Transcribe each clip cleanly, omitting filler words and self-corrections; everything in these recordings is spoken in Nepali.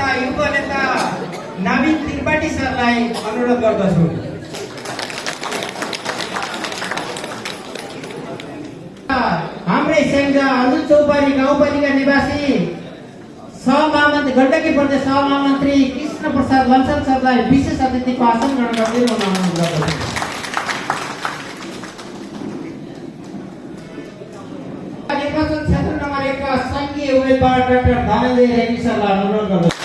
तथा युवा नेता नवीन त्रिपाठी सरलाई अनुरोध गर्दछु। हाम्रै सेन्जा हजुर चौपारी गाउँपालिका निवासी सहमहामन्त्री गण्डकी प्रदेश सहमहामन्त्री कृष्ण प्रसाद लम्साल सरलाई विशेष अतिथिको आसन ग्रहण गर्दै अनुरोध गर्दछु। निर्वाचन क्षेत्र नम्बर 1 का संघीय उम्मेदवार डाक्टर धनञ्जय रेग्मी सरलाई अनुरोध गर्दछु।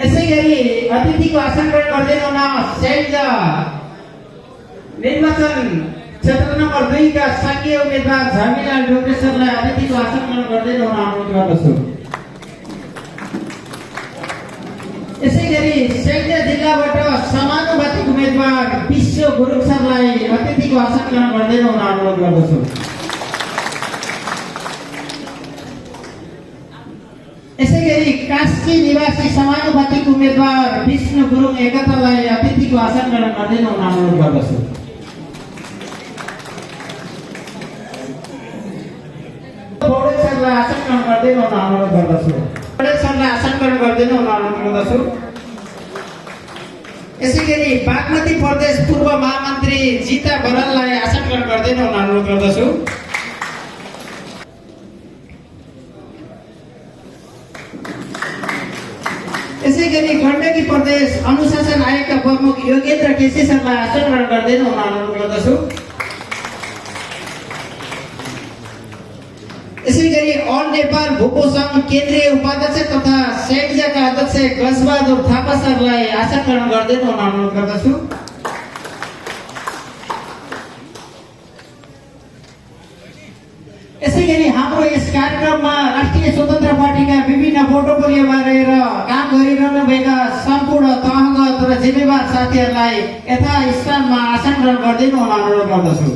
यसैगरी अतिथिको आसन ग्रहण गर्दै सेन्जा निर्वाचन क्षेत्र नम्बर 2 का संघीय उम्मेदवार झमिलाल ढोके सरलाई अतिथिको आसन ग्रहण गर्दै अनुरोध गर्दछु। यसैगरी सेन्जा जिल्लाबाट समानुपातिक उम्मेदवार विश्व गुरुङ सरलाई अतिथिको आसन ग्रहण गर्दै अनुरोध गर्दछु। यसैगरी कास्की निवासी समानुपातिक उम्मेदवार विष्णु गुरुङ एकतालाई अतिथिको आसन ग्रहण गर्दै अनुरोध गर्दछु। पौडेल सरलाई आसन ग्रहण गर्दै अनुरोध गर्दछु। पौडेल सरलाई आसन ग्रहण गर्दै अनुरोध गर्दछु। यसैगरी बागमती प्रदेश पूर्व महामन्त्री जिता बराललाई आसन ग्रहण गर्दै अनुरोध गर्दछु। यसैगरी गण्डकी प्रदेश अनुशासन आयोगका प्रमुख योगेन्द्र केसी सरलाई आसन ग्रहण गर्दै अनुरोध गर्दछु। यसैगरी अल नेपाल भूपो संघ केन्द्रीय उपाध्यक्ष तथा सेन्जाका अध्यक्ष गजबहादुर थापा सरलाई आसन ग्रहण गर्दै अनुरोध गर्दछु। यसैगरी हाम्रो यस कार्यक्रममा राष्ट्रिय स्वतन्त्र पार्टीका विभिन्न पोर्टफोलियोमा रहेर काम गरिरहनुभएका सम्पूर्ण तहगत र जिम्मेवार साथीहरूलाई यथास्थानमा आसन ग्रहण गर्दै अनुरोध गर्दछु।